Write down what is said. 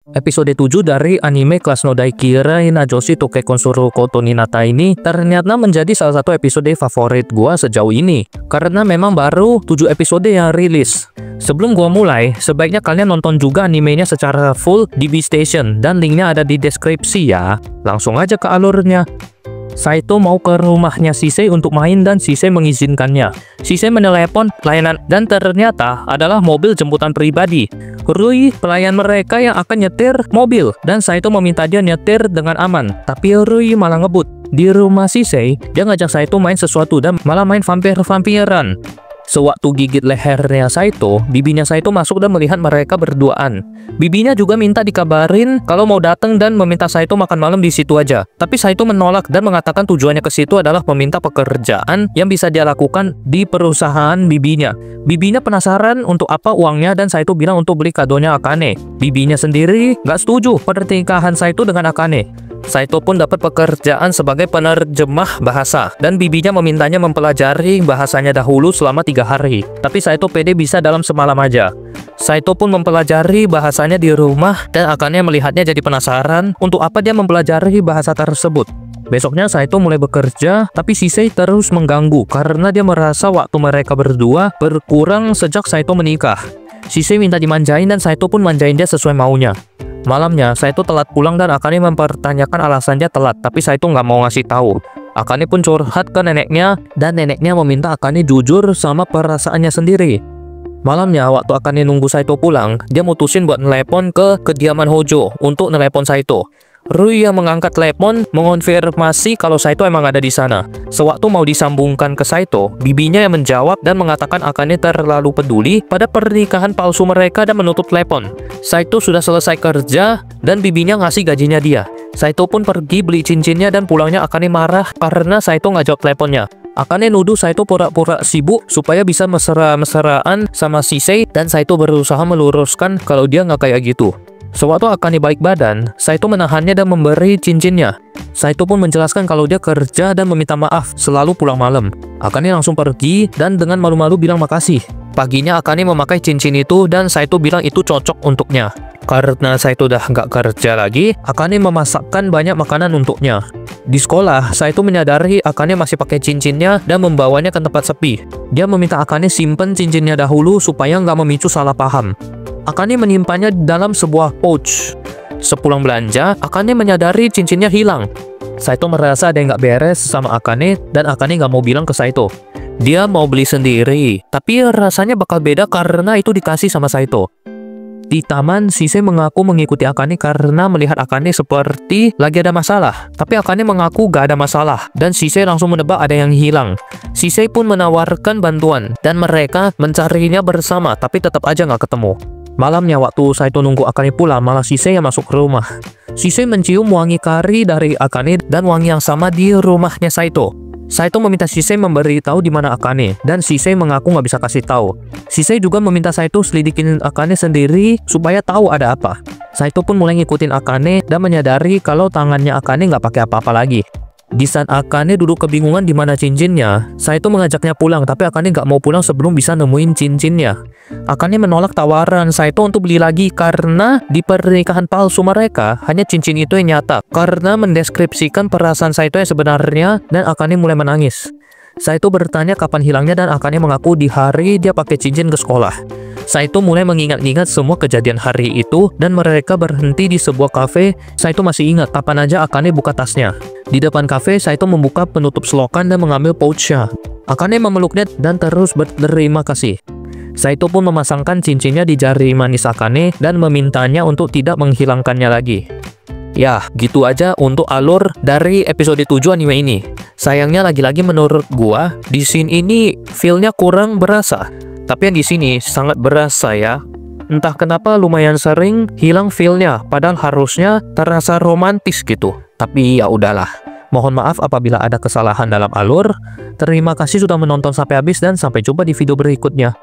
Episode 7 dari anime Class no Daikirai Najoshi Toke Konsuru Koto Ninata ini ternyata menjadi salah satu episode favorit gua sejauh ini. Karena memang baru 7 episode yang rilis. Sebelum gua mulai, sebaiknya kalian nonton juga animenya secara full di B-Station dan linknya ada di deskripsi ya. Langsung aja ke alurnya. Saito mau ke rumahnya Shisei untuk main dan Shisei mengizinkannya. Shisei menelepon pelayanan dan ternyata adalah mobil jemputan pribadi. Rui, pelayan mereka yang akan nyetir mobil dan Saito meminta dia nyetir dengan aman. Tapi Rui malah ngebut. Di rumah Shisei, dia ngajak Saito main sesuatu dan malah main vampir-vampiran. Sewaktu gigit lehernya Saito, bibinya Saito masuk dan melihat mereka berduaan. Bibinya juga minta dikabarin kalau mau datang dan meminta Saito makan malam di situ aja. Tapi Saito menolak dan mengatakan tujuannya ke situ adalah meminta pekerjaan yang bisa dia lakukan di perusahaan bibinya. Bibinya penasaran untuk apa uangnya dan Saito bilang untuk beli kadonya Akane. Bibinya sendiri nggak setuju pernikahan Saito dengan Akane. Saito pun dapat pekerjaan sebagai penerjemah bahasa dan bibinya memintanya mempelajari bahasanya dahulu selama 3 hari. Tapi Saito pede bisa dalam semalam aja. Saito pun mempelajari bahasanya di rumah dan Akane melihatnya jadi penasaran untuk apa dia mempelajari bahasa tersebut. Besoknya Saito mulai bekerja, tapi Shisei terus mengganggu karena dia merasa waktu mereka berdua berkurang sejak Saito menikah. Shisei minta dimanjain dan Saito pun manjain dia sesuai maunya. Malamnya, Saito telat pulang dan Akane mempertanyakan alasan dia telat, tapi Saito nggak mau ngasih tahu. Akane pun curhat ke neneknya, dan neneknya meminta Akane jujur sama perasaannya sendiri. Malamnya, waktu Akane nunggu Saito pulang, dia mutusin buat nelepon ke kediaman Hojo untuk nelepon Saito. Rui yang mengangkat telepon mengonfirmasi kalau Saito emang ada di sana. Sewaktu mau disambungkan ke Saito, bibinya yang menjawab dan mengatakan Akane terlalu peduli pada pernikahan palsu mereka dan menutup telepon. Saito sudah selesai kerja dan bibinya ngasih gajinya dia. Saito pun pergi beli cincinnya dan pulangnya Akane marah karena Saito nggak jawab teleponnya. Akane nuduh Saito pura-pura sibuk supaya bisa mesra-mesraan sama Shisei dan Saito berusaha meluruskan kalau dia nggak kayak gitu. Sewaktu Akane balik badan, Saito menahannya dan memberi cincinnya. Saito pun menjelaskan kalau dia kerja dan meminta maaf selalu pulang malam. Akane langsung pergi dan dengan malu-malu bilang makasih. Paginya Akane memakai cincin itu dan Saito bilang itu cocok untuknya. Karena Saito udah nggak kerja lagi, Akane memasakkan banyak makanan untuknya. Di sekolah, Saito menyadari Akane masih pakai cincinnya dan membawanya ke tempat sepi. Dia meminta Akane simpen cincinnya dahulu supaya nggak memicu salah paham. Akane menyimpannya dalam sebuah pouch. Sepulang belanja, Akane menyadari cincinnya hilang. Saito merasa ada yang nggak beres sama Akane dan Akane nggak mau bilang ke Saito. Dia mau beli sendiri, tapi rasanya bakal beda karena itu dikasih sama Saito. Di taman, Shisei mengaku mengikuti Akane karena melihat Akane seperti lagi ada masalah. Tapi Akane mengaku gak ada masalah, dan Shisei langsung menebak ada yang hilang. Shisei pun menawarkan bantuan, dan mereka mencarinya bersama, tapi tetap aja gak ketemu. Malamnya waktu Saito nunggu Akane pulang, malah Shisei yang masuk ke rumah. Shisei mencium wangi kari dari Akane dan wangi yang sama di rumahnya Saito. Saito meminta Shisei memberitahu di mana Akane, dan Shisei mengaku nggak bisa kasih tahu. Shisei juga meminta Saito selidikin Akane sendiri supaya tahu ada apa. Saito pun mulai ngikutin Akane dan menyadari kalau tangannya Akane nggak pakai apa-apa lagi. Di saat Akane duduk kebingungan di mana cincinnya, Saito mengajaknya pulang, tapi Akane nggak mau pulang sebelum bisa nemuin cincinnya. Akane menolak tawaran Saito untuk beli lagi karena di pernikahan palsu mereka, hanya cincin itu yang nyata. Karena mendeskripsikan perasaan Saito yang sebenarnya dan Akane mulai menangis. Saito bertanya kapan hilangnya dan Akane mengaku di hari dia pakai cincin ke sekolah. Saito mulai mengingat-ingat semua kejadian hari itu dan mereka berhenti di sebuah kafe. Saito masih ingat kapan aja Akane buka tasnya. Di depan kafe, Saito membuka penutup selokan dan mengambil pouchnya. Akane memeluknya dan terus berterima kasih. Saito pun memasangkan cincinnya di jari manis Akane dan memintanya untuk tidak menghilangkannya lagi. Ya, gitu aja untuk alur dari episode 7 anime ini. Sayangnya lagi-lagi menurut gua, di scene ini feel-nya kurang berasa. Tapi yang di sini sangat berasa ya. Entah kenapa lumayan sering hilang feel-nya, padahal harusnya terasa romantis gitu. Tapi ya udahlah. Mohon maaf apabila ada kesalahan dalam alur. Terima kasih sudah menonton sampai habis dan sampai jumpa di video berikutnya.